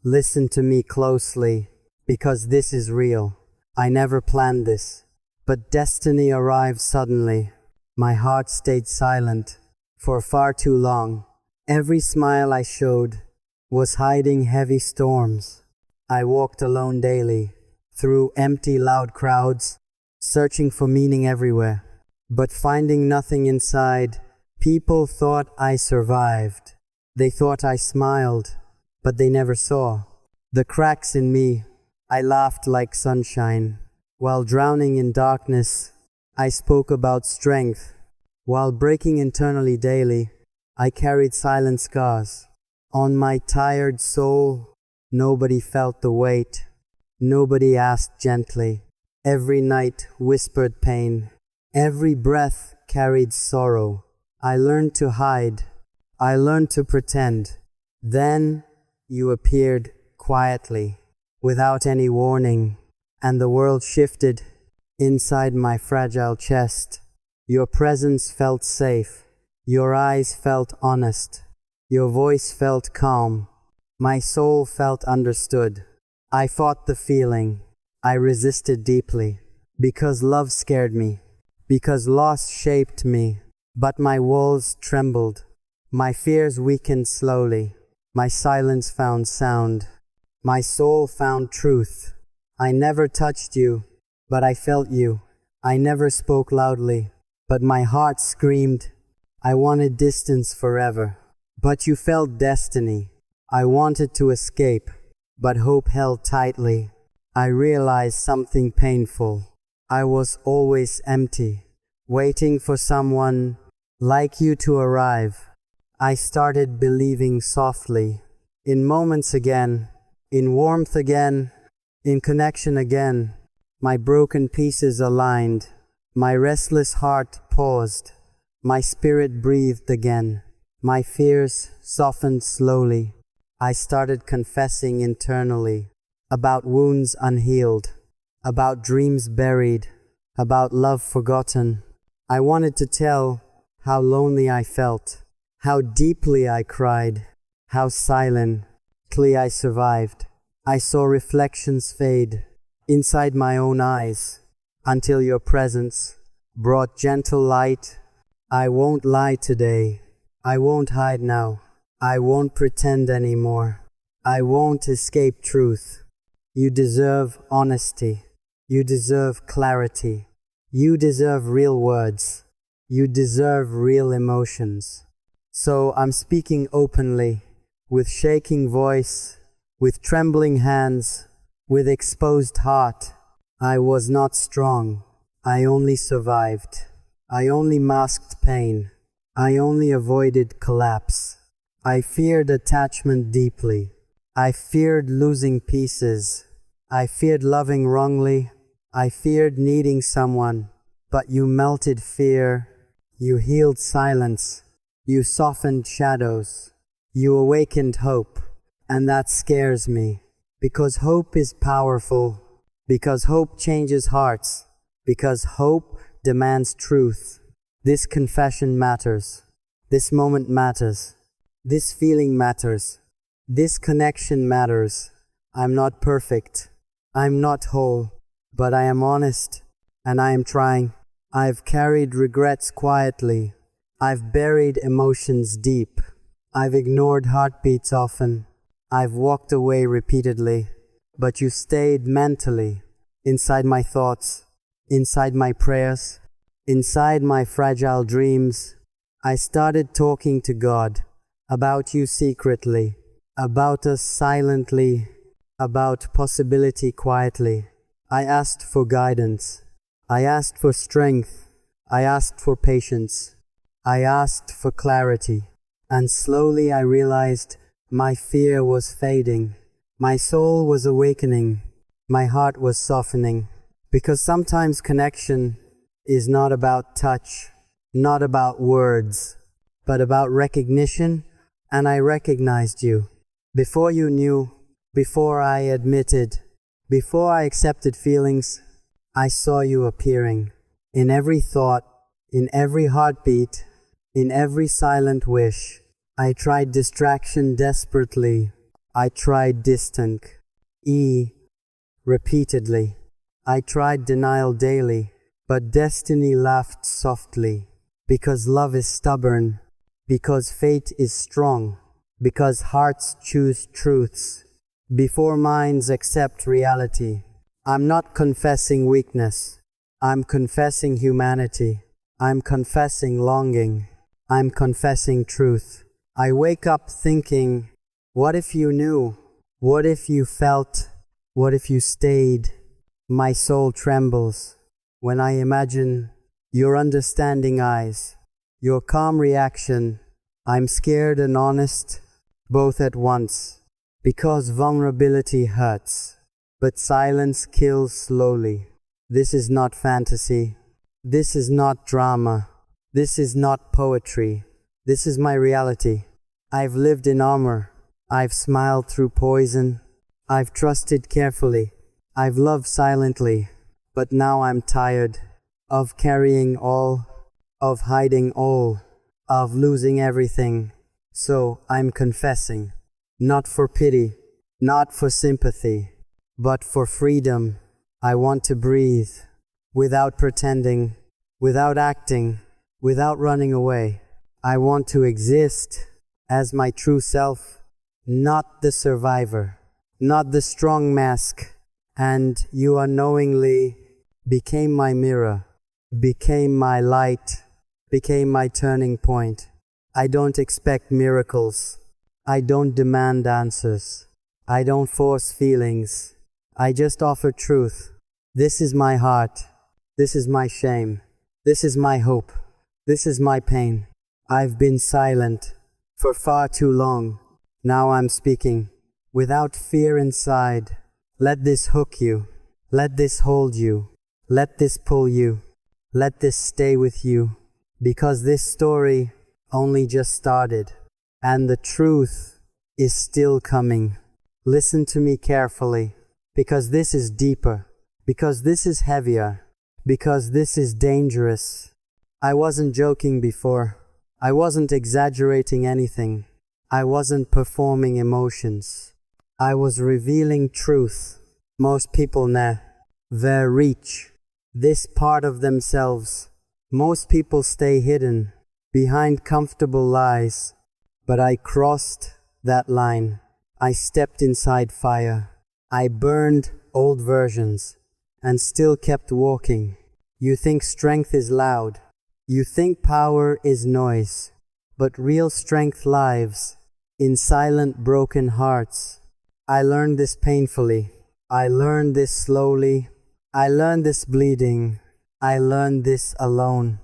Listen to me closely, because this is real. I never planned this, but destiny arrived suddenly. My heart stayed silent for far too long. Every smile I showed was hiding heavy storms. I walked alone daily, through empty, loud crowds, searching for meaning everywhere, but finding nothing inside. People thought I survived. They thought I smiled, but they never saw the cracks in me. I laughed like sunshine. While drowning in darkness, I spoke about strength. While breaking internally daily, I carried silent scars. On my tired soul, nobody felt the weight. Nobody asked gently. Every night whispered pain. Every breath carried sorrow. I learned to hide. I learned to pretend. Then you appeared quietly, without any warning, and the world shifted inside my fragile chest. Your presence felt safe. Your eyes felt honest. Your voice felt calm. My soul felt understood. I fought the feeling. I resisted deeply, because love scared me, because loss shaped me. But my walls trembled. My fears weakened slowly. My silence found sound. My soul found truth. I never touched you, but I felt you. I never spoke loudly, but my heart screamed. I wanted distance forever, but you felt destiny. I wanted to escape, but hope held tightly. I realized something painful. I was always empty, waiting for someone like you to arrive. I started believing softly, in moments again, in warmth again, in connection again. My broken pieces aligned. My restless heart paused. My spirit breathed again. My fears softened slowly. I started confessing internally about wounds unhealed, about dreams buried, about love forgotten. I wanted to tell how lonely I felt, how deeply I cried, how silently I survived. I saw reflections fade inside my own eyes until your presence brought gentle light. I won't lie today. I won't hide now. I won't pretend anymore. I won't escape truth. You deserve honesty. You deserve clarity. You deserve real words. You deserve real emotions. So I'm speaking openly, with shaking voice, with trembling hands, with exposed heart. I was not strong. I only survived. I only masked pain. I only avoided collapse. I feared attachment deeply. I feared losing pieces. I feared loving wrongly. I feared needing someone. But you melted fear. You healed silence. You softened shadows. You awakened hope. And that scares me, because hope is powerful, because hope changes hearts, because hope demands truth. This confession matters. This moment matters. This feeling matters. This connection matters. I'm not perfect. I'm not whole, but I am honest, and I am trying. I've carried regrets quietly. I've buried emotions deep. I've ignored heartbeats often. I've walked away repeatedly, but you stayed mentally, inside my thoughts, inside my prayers, inside my fragile dreams. I started talking to God about you secretly, about us silently, about possibility quietly. I asked for guidance. I asked for strength. I asked for patience. I asked for clarity. And slowly I realized my fear was fading. My soul was awakening. My heart was softening. Because sometimes connection is not about touch, not about words, but about recognition. And I recognized you. Before you knew, before I admitted, before I accepted feelings, I saw you appearing. In every thought, in every heartbeat, in every silent wish. I tried distraction desperately. I tried distant. Repeatedly. I tried denial daily, but destiny laughed softly. Because love is stubborn, because fate is strong, because hearts choose truths before minds accept reality. I'm not confessing weakness. I'm confessing humanity. I'm confessing longing. I'm confessing truth. I wake up thinking, what if you knew? What if you felt? What if you stayed? My soul trembles when I imagine your understanding eyes, your calm reaction. I'm scared and honest, both at once, because vulnerability hurts, but silence kills slowly. This is not fantasy. This is not drama. This is not poetry. This is my reality. I've lived in armor. I've smiled through poison. I've trusted carefully. I've loved silently. But now I'm tired of carrying all, of hiding all, of losing everything. So I'm confessing, not for pity, not for sympathy, but for freedom. I want to breathe without pretending, without acting, without running away. I want to exist as my true self, not the survivor, not the strong mask. And you unknowingly became my mirror, became my light, became my turning point. I don't expect miracles. I don't demand answers. I don't force feelings. I just offer truth. This is my heart. This is my shame. This is my hope. This is my pain. I've been silent for far too long. Now I'm speaking without fear inside. Let this hook you. Let this hold you. Let this pull you. Let this stay with you. Because this story only just started, and the truth is still coming. Listen to me carefully, because this is deeper, because this is heavier, because this is dangerous. I wasn't joking before. I wasn't exaggerating anything. I wasn't performing emotions. I was revealing truth. Most people their reach, this part of themselves. Most people stay hidden behind comfortable lies. But I crossed that line. I stepped inside fire. I burned old versions and still kept walking. You think strength is loud. You think power is noise. But real strength lives in silent, broken hearts. I learned this painfully. I learned this slowly. I learned this bleeding. I learned this alone.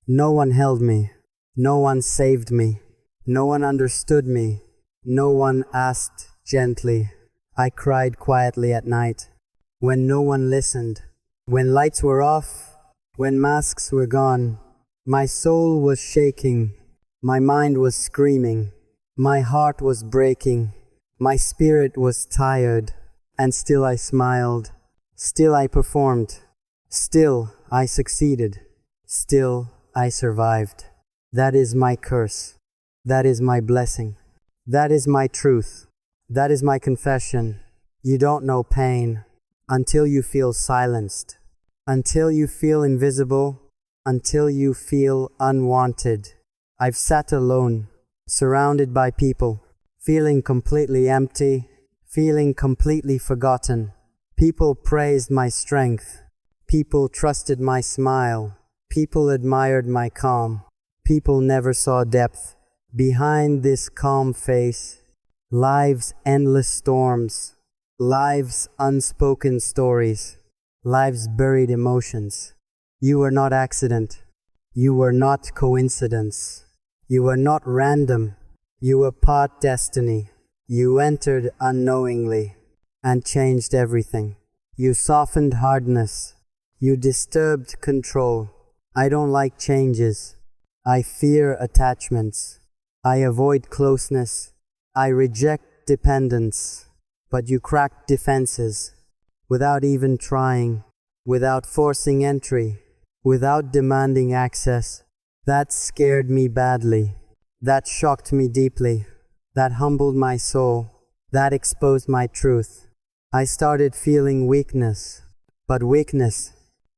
No one held me. No one saved me. No one understood me. No one asked gently. I cried quietly at night when no one listened. When lights were off, when masks were gone, my soul was shaking. My mind was screaming. My heart was breaking. My spirit was tired. And still I smiled. Still I performed. Still I succeeded. Still I survived. That is my curse. That is my blessing. That is my truth. That is my confession. You don't know pain until you feel silenced, until you feel invisible, until you feel unwanted. I've sat alone, surrounded by people, feeling completely empty, feeling completely forgotten. People praised my strength. People trusted my smile. People admired my calm. People never saw depth. Behind this calm face, life's endless storms, life's unspoken stories, life's buried emotions. You were not accident. You were not coincidence. You were not random. You were part destiny. You entered unknowingly and changed everything. You softened hardness. You disturbed control. I don't like changes. I fear attachments. I avoid closeness. I reject dependence. But you cracked defenses without even trying, without forcing entry, without demanding access. That scared me badly. That shocked me deeply. That humbled my soul. That exposed my truth. I started feeling weakness. But weakness,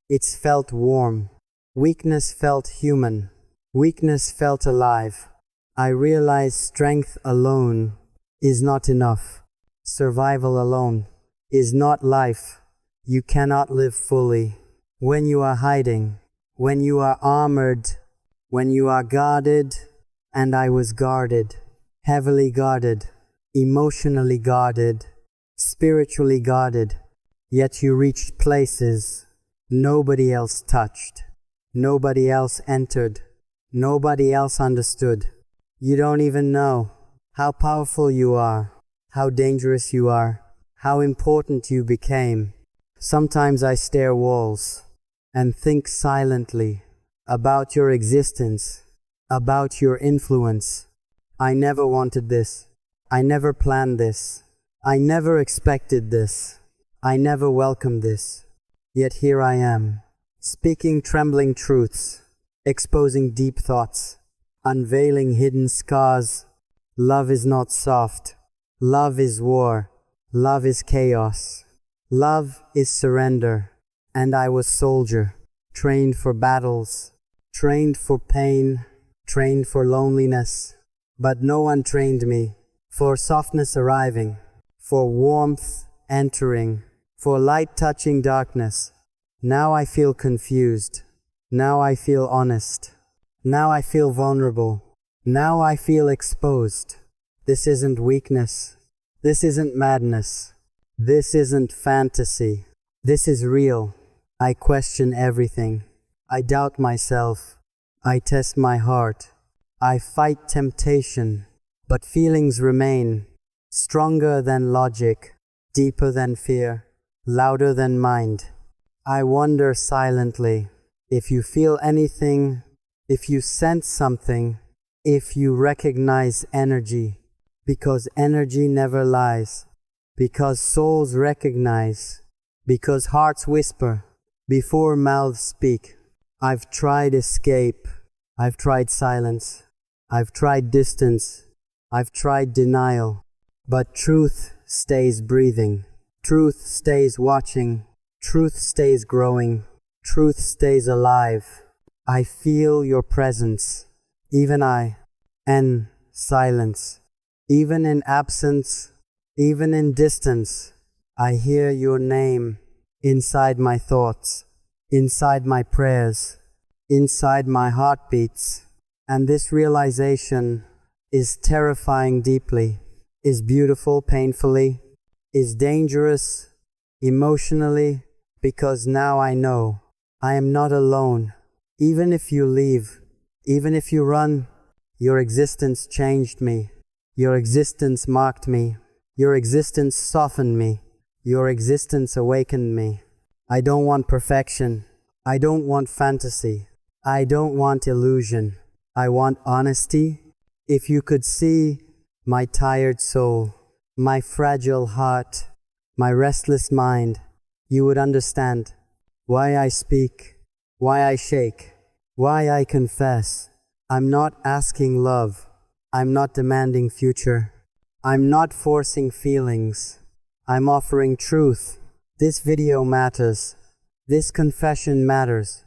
it's felt warm. Weakness felt human. Weakness felt alive. I realized strength alone is not enough. Survival alone is not life. You cannot live fully when you are hiding, when you are armored, when you are guarded. And I was guarded, heavily guarded, emotionally guarded, spiritually guarded. Yet you reached places nobody else touched, nobody else entered, nobody else understood. You don't even know how powerful you are, how dangerous you are, how important you became. Sometimes I stare walls and think silently about your existence, about your influence. I never wanted this. I never planned this. I never expected this. I never welcomed this. Yet here I am, speaking trembling truths, exposing deep thoughts, unveiling hidden scars. Love is not soft. Love is war. Love is chaos. Love is surrender. And I was soldier, trained for battles, trained for pain, trained for loneliness. But no one trained me for softness arriving, for warmth entering, for light touching darkness. Now I feel confused. Now I feel honest. Now I feel vulnerable. Now I feel exposed. This isn't weakness. This isn't madness. This isn't fantasy. This is real. I question everything. I doubt myself. I test my heart. I fight temptation. But feelings remain, stronger than logic, deeper than fear, louder than mind. I wonder silently if you feel anything, if you sense something, if you recognize energy, because energy never lies, because souls recognize, because hearts whisper before mouths speak. I've tried escape, I've tried silence, I've tried distance, I've tried denial, but truth stays breathing, truth stays watching, truth stays growing, truth stays alive. I feel your presence, even in silence, even in absence, even in distance. I hear your name inside my thoughts, inside my prayers, inside my heartbeats. And this realization is terrifying deeply, is beautiful painfully, is dangerous emotionally, because now I know I am not alone. Even if you leave, even if you run, your existence changed me. Your existence marked me. Your existence softened me. Your existence awakened me. I don't want perfection. I don't want fantasy. I don't want illusion. I want honesty. If you could see my tired soul, my fragile heart, my restless mind, you would understand why I speak, why I shake, why I confess. I'm not asking love. I'm not demanding future. I'm not forcing feelings. I'm offering truth. This video matters. This confession matters.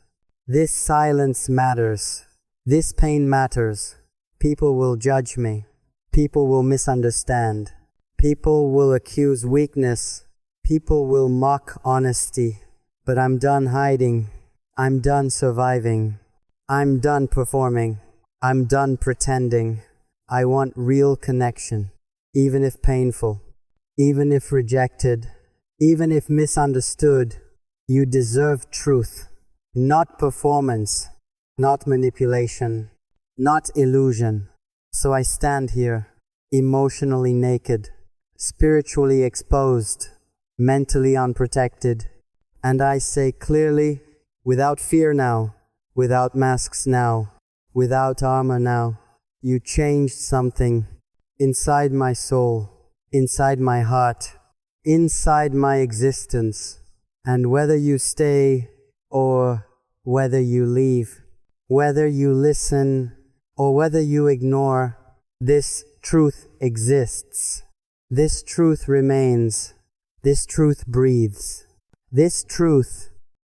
This silence matters. This pain matters. People will judge me. People will misunderstand. People will accuse weakness. People will mock honesty. But I'm done hiding. I'm done surviving. I'm done performing. I'm done pretending. I want real connection, even if painful, even if rejected, even if misunderstood. You deserve truth, not performance, not manipulation, not illusion. So I stand here, emotionally naked, spiritually exposed, mentally unprotected, and I say clearly, without fear now, without masks now, without armor now, you changed something inside my soul, inside my heart, inside my existence. And whether you stay or whether you leave, whether you listen or whether you ignore, this truth exists. This truth remains. This truth breathes. This truth